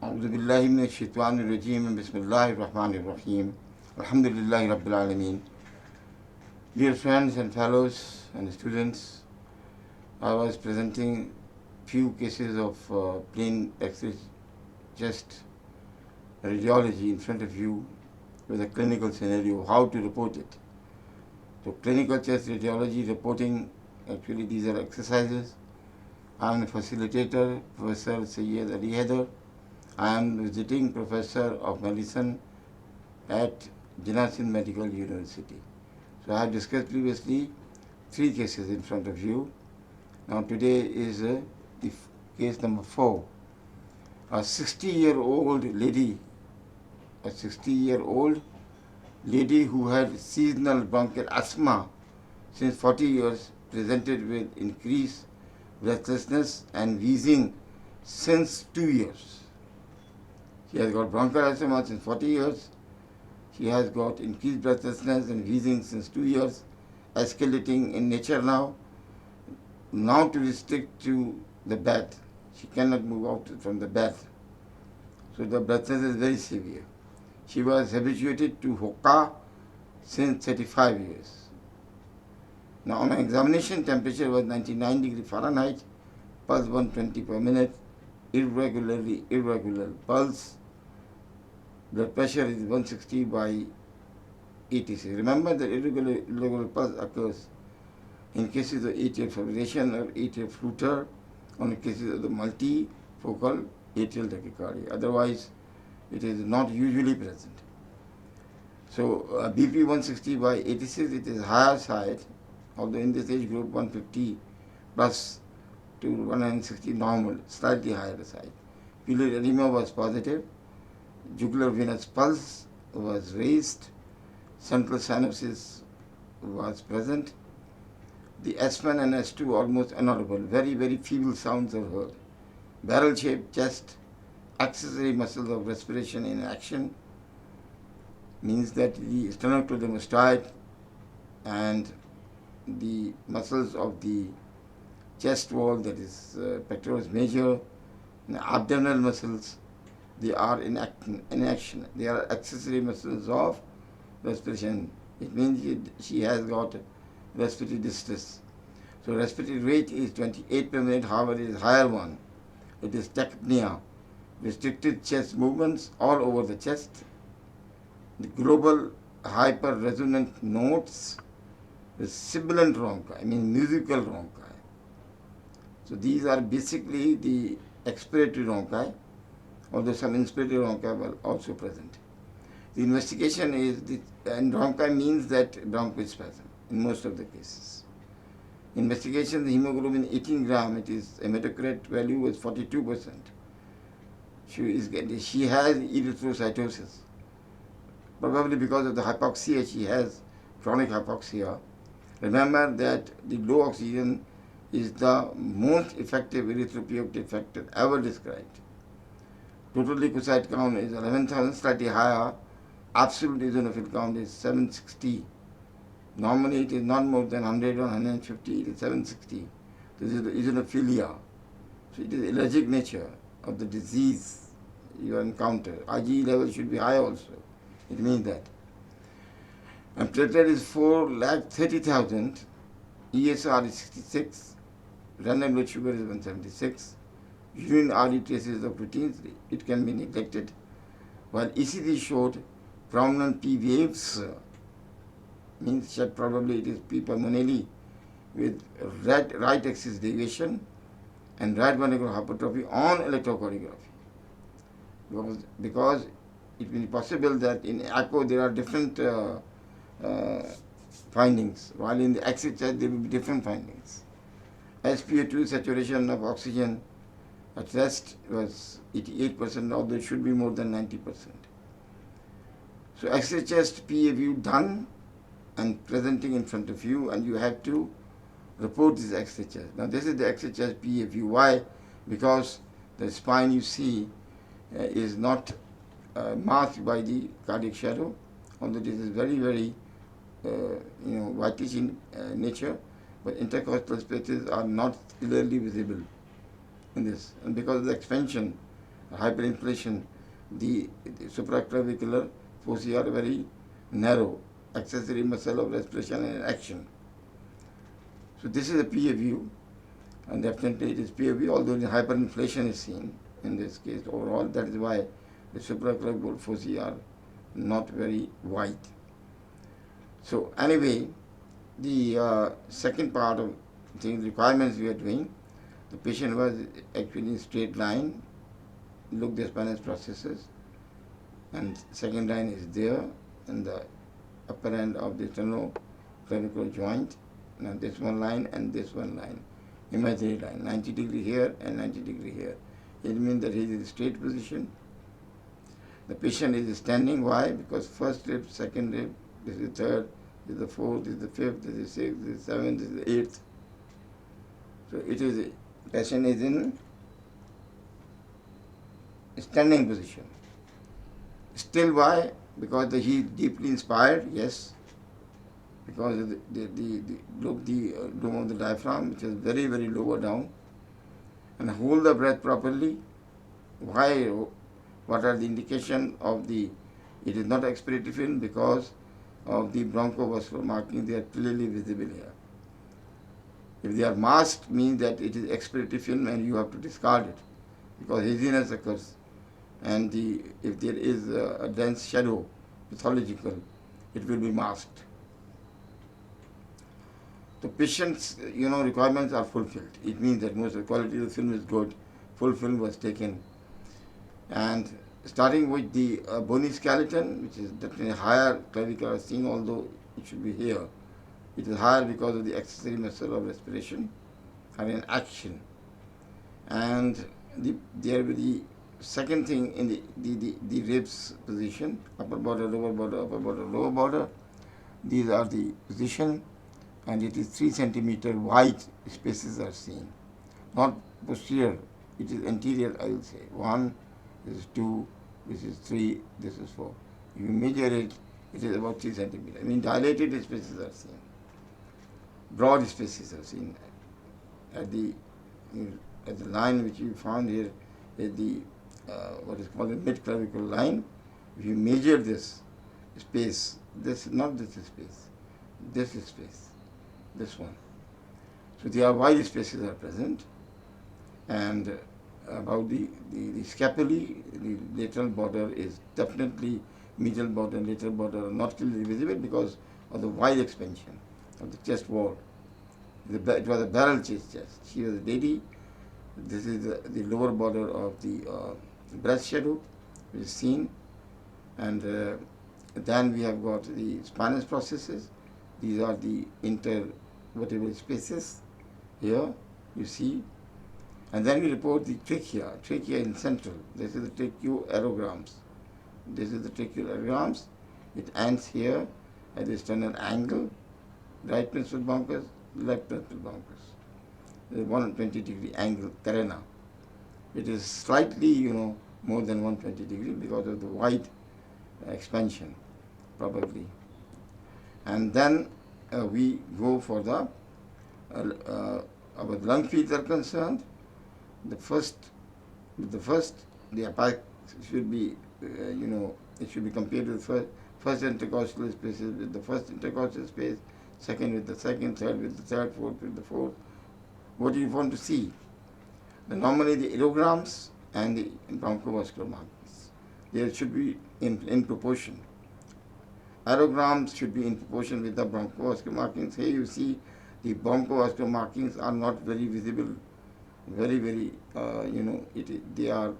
أعوذ بالله من الشيطان الرجيم بسم الله الرحمن الرحيم الحمد لله رب العالمين. Dear friends and fellows and students, I was presenting few cases of plain X-ray chest radiology in front of you with a clinical scenario, how to report it. So clinical chest radiology reporting, actually these are exercises. I am a facilitator, Professor Syed Ali Haider. I am visiting professor of medicine at Jinasin Medical University. So I have discussed previously 3 cases in front of you. Now today is the case number 4. A 60-year-old lady, who had seasonal bronchial asthma since 40 years, presented with increased breathlessness and wheezing since 2 years. She has got bronchial asthma since 40 years. She has got increased breathlessness and wheezing since 2 years, escalating in nature now. Now to restrict to the bed. She cannot move out from the bed. So the breathlessness is very severe. She was habituated to hookah since 35 years. Now on examination, temperature was 99 degrees Fahrenheit, pulse 120 per minute, irregular pulse. Blood pressure is 160 by 86. Remember that irregular pulse occurs in cases of atrial fibrillation or atrial flutter, or in cases of the multifocal atrial tachycardia. Otherwise, it is not usually present. So BP 160 by 86, it is higher side, although in this age group 150 plus to 160 normal, slightly higher side. Pulmonary edema was positive. Jugular venous pulse was raised. Central cyanosis was present. The S1 and S2 almost inaudible. Very, very feeble sounds are heard. Barrel-shaped chest, accessory muscles of respiration in action, means that the sternocleidomastoid and the muscles of the chest wall, that is pectoralis major, and abdominal muscles, they are in action. They are accessory muscles of respiration. It means she has got respiratory distress. So respiratory rate is 28 per minute, however it is higher one. It is tachypnea, restricted chest movements all over the chest. The global hyperresonant notes, the sibilant ronchi, musical ronchi. So these are basically the expiratory ronchi, although some inspiratory ronchi were also present. The investigation is, and ronchi means that bronchospasm in most of the cases. Investigation, the hemoglobin 18 gram, it is hematocrit value was 42%. She has erythrocytosis, probably because of the hypoxia. She has chronic hypoxia. Remember that the low oxygen is the most effective erythropoietic factor ever described. Total leukocyte count is 11,000, slightly higher. Absolute eosinophil count is 760. Normally it is not more than 100 or 150, it is 760. This is the eosinophilia. So it is allergic nature of the disease you encounter. IgE level should be high also. It means that. And platelet is 4,30,000. ESR is 66. Random blood sugar is 176. Urine RD traces of proteins, it can be neglected. While ECG showed prominent P waves, means that probably it is P pulmonale with right axis deviation and right ventricular hypertrophy on electrocardiography. Because it may be possible that in echo there are different findings, while in the X-ray chest there will be different findings. SpO2 saturation of oxygen at rest was 88%, although it should be more than 90%. So X-ray chest PA view done and presenting in front of you, and you have to report this X-ray chest. Now this is the X-ray chest PA view. Why? Because the spine you see is not masked by the cardiac shadow, although this is very, very whitish in nature, but intercostal spaces are not clearly visible in this. And because of the expansion hyperinflation, the supraclavicular foci are very narrow, accessory muscle of respiration and action. So this is a PA view, and definitely it is PA view, although the hyperinflation is seen in this case overall. That is why the supraclavicular foci are not very wide. So anyway, the second part of the requirements we are doing, the patient was actually in straight line, look the spinous processes, and second line is there in the upper end of the sternoclavicular joint. Now this one line and this one line, imaginary line, 90 degree here and 90 degree here. It means that he is in straight position. The patient is standing. Why? Because first rib, second rib, this is the third, this is the fourth, this is the fifth, this is the sixth, this is the seventh, this is the eighth. So it is, patient is in standing position. Still why? Because he is deeply inspired, yes. Because of the dome of the diaphragm, which is very, very lower down. And hold the breath properly. Why? What are the indication of the, it is not expiratory film because of the bronchovascular markings, they are clearly visible here. If they are masked, means that it is expiratory film and you have to discard it because haziness occurs. And if there is a dense shadow, pathological, it will be masked. The patient's requirements are fulfilled. It means that most of the quality of the film is good, full film was taken. And starting with the bony skeleton, which is definitely higher clavicular seen, although it should be here. It is higher because of the accessory muscle of respiration are in action. And there will be the second thing in the ribs position, upper border, lower border, upper border, lower border. These are the position, and it is 3 centimeter wide spaces are seen. Not posterior, it is anterior, I will say. 1, this is 2, this is 3, this is 4. If you measure it, it is about 3 centimeters. I mean, dilated spaces are seen. Broad spaces are seen. At the line which you found here is the what is called the mid-clavicular line. If you measure this space, not this space, this space, this one. So there are wide spaces are present, and about the scapulae, the lateral border is definitely medial border and lateral border are not clearly visible because of the wide expansion of the chest wall. It was a barrel chest. She was a lady. This is the lower border of the breast shadow, which is seen, and then we have got the spinous processes. These are the intervertebral spaces. Here you see. And then we report the trachea in central. This is the tracheoarograms. This is the tracheoarograms. It ends here at the sternal angle, right principal bronchus, left principal bronchus. The 120 degree angle, carena. It is slightly, more than 120 degree because of the wide expansion, probably. And then we go for the, our lung fields are concerned. The apex should be, it should be compared with first intercostal spaces with the first intercostal space, second with the second, third with the third, fourth with the fourth. What do you want to see? Normally the aerograms and the bronchovascular markings, they should be in proportion. Aerograms should be in proportion with the bronchovascular markings. Here you see the bronchovascular markings are not very visible, very, they are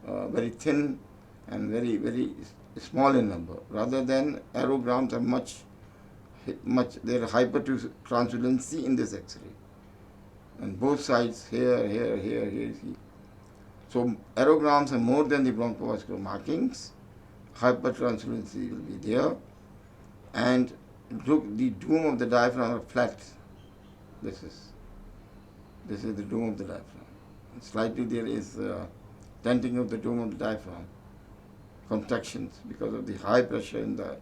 very thin and very, very small in number. Rather than aerograms are much, there are hypertransluency in this X-ray. And both sides, here, you see. So aerograms are more than the bronchovascular markings. Hypertransluency will be there. And look, the dome of the diaphragm are flat. This is the dome of the diaphragm. And slightly there is tenting of the dome of the diaphragm, contractions because of the high pressure in the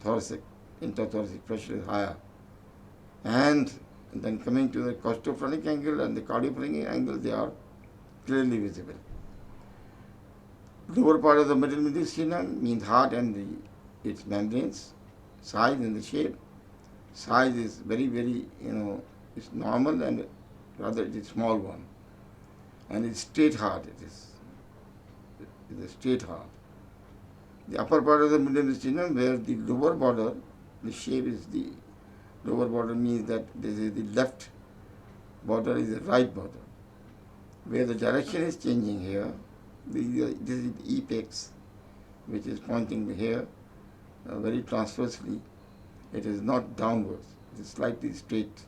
thoracic, interthoracic pressure is higher. And then coming to the costophrenic angle and the cardiophrenic angle, they are clearly visible. Lower part of the middle mediastinum means heart and its membranes, size and the shape. Size is very, very, it's normal and rather it is small one. And it's straight heart, it's a straight heart. The upper part of the middle mediastinum where the lower border, the shape is the lower border means that this is the left border is the right border. Where the direction is changing here, this is the apex which is pointing here very transversely. It is not downwards, it is slightly straight.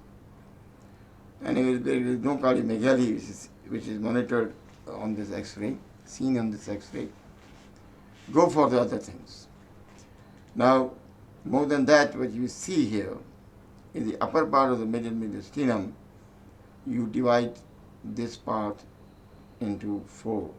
Anyway, there is no cardiomegaly which is monitored on this X-ray, seen on this X-ray. Go for the other things. Now, more than that, what you see here in the upper part of the middle mediastinum, you divide this part into 4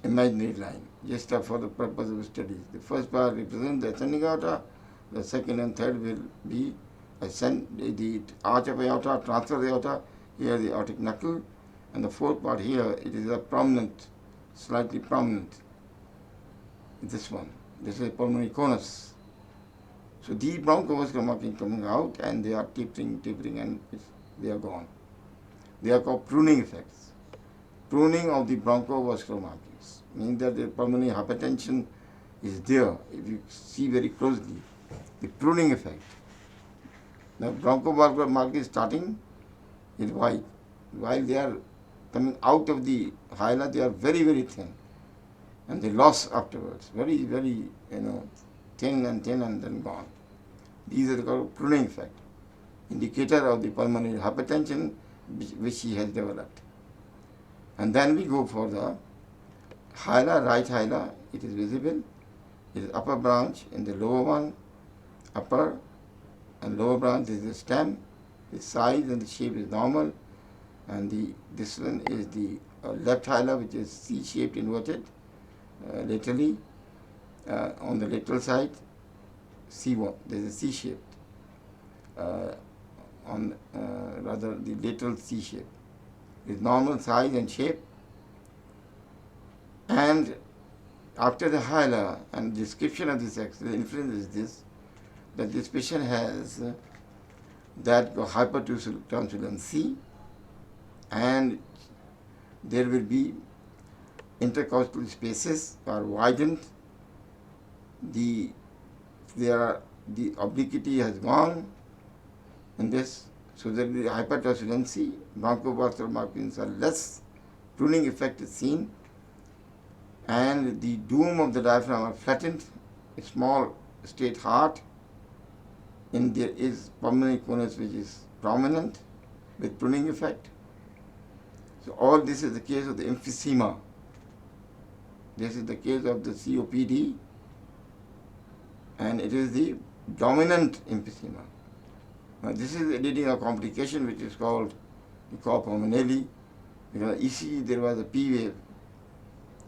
imaginary lines, just for the purpose of study. The first part represents the ascending aorta, the second and third will be the arch of aorta, transverse aorta, here the aortic knuckle, and the fourth part here, it is a prominent, slightly prominent, this one. This is a pulmonary conus. So these bronchovascular markings coming out and they are tapering and they are gone. They are called pruning effects. Pruning of the bronchovascular markings means that the pulmonary hypertension is there. If you see very closely, the pruning effect. The bronchovascular markings starting is white. While they are coming out of the hyla, they are very, very thin. And they lost afterwards. Very, very, thin and then gone. These are called pruning effect, indicator of the pulmonary hypertension which he has developed. And then we go for the hyla, right hyla, it is visible. It is upper branch and the lower one, upper and lower branch is the stem. The size and the shape is normal. And this one is the left hyla, which is C-shaped inverted laterally on the lateral side. C1, there is a C-shaped rather the lateral C-shape. Is normal size and shape. And after the hyla and description of this X-ray, the inference is this, that this patient has that hypertransluency and there will be intercostal spaces are widened, the obliquity has gone in this, so that the hypertransluency, bronchovascular markings are less, pruning effect is seen, and the dome of the diaphragm are flattened, a small straight heart, and there is pulmonary conus which is prominent with pruning effect. So all this is the case of the emphysema. This is the case of the COPD, and it is the dominant emphysema. Now this is leading a complication which is called the pulmonale. Because ECG there was a P wave,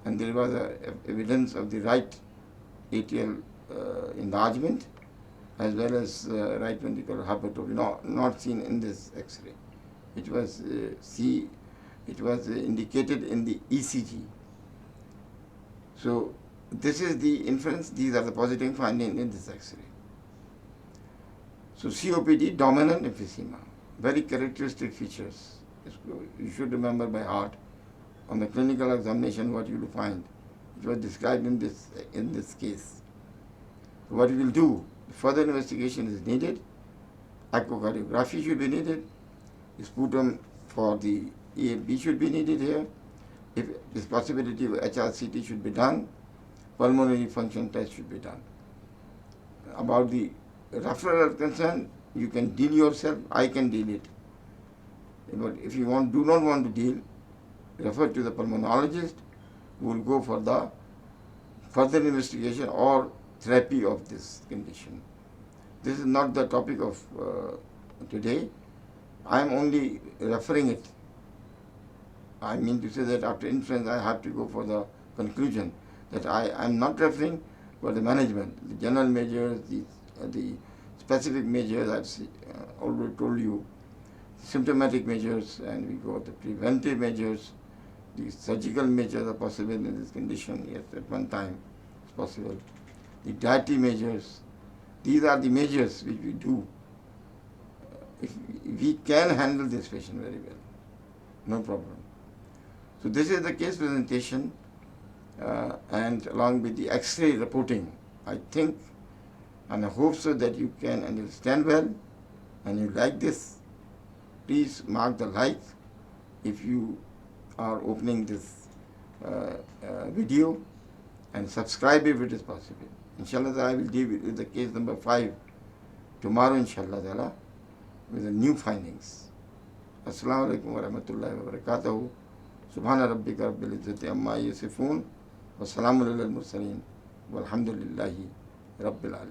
and there was evidence of the right atrial enlargement as well as right ventricular hypertrophy, not seen in this X-ray. It was indicated in the ECG. So this is the inference. These are the positive findings in this X-ray. So COPD, dominant emphysema, very characteristic features. You should remember by heart. On the clinical examination, what you will find, it was described in this case. So what we will do? Further investigation is needed. Echocardiography should be needed. Sputum for the EFB should be needed here. If this possibility of HRCT should be done, pulmonary function test should be done. About the referral concern, you can deal yourself. I can deal it. But if you do not want to deal, refer to the pulmonologist who will go for the further investigation or therapy of this condition. This is not the topic of today. I am only referring it. I mean to say that after inference I have to go for the conclusion that I am not referring for the management, the general measures, the specific measures I've already told you, symptomatic measures, and we go the preventive measures, The surgical measures are possible in this condition, yes, at one time it's possible. The dietary measures, these are the measures which we do. If we can handle this patient very well, no problem. So this is the case presentation, and along with the X-ray reporting, I think and I hope so that you can understand well and you like this. Please mark the like if you are opening this video, and subscribe if it is possible. Inshallah, I will deal with the case number 5 tomorrow, inshallah ta'ala, with the new findings. Assalamu alaikum wa rahmatullahi wa barakatuhu. Subhana rabbika rabbil izzati amma yasifun wa salamun alal mursaleen walhamdulillahi rabbil alamin.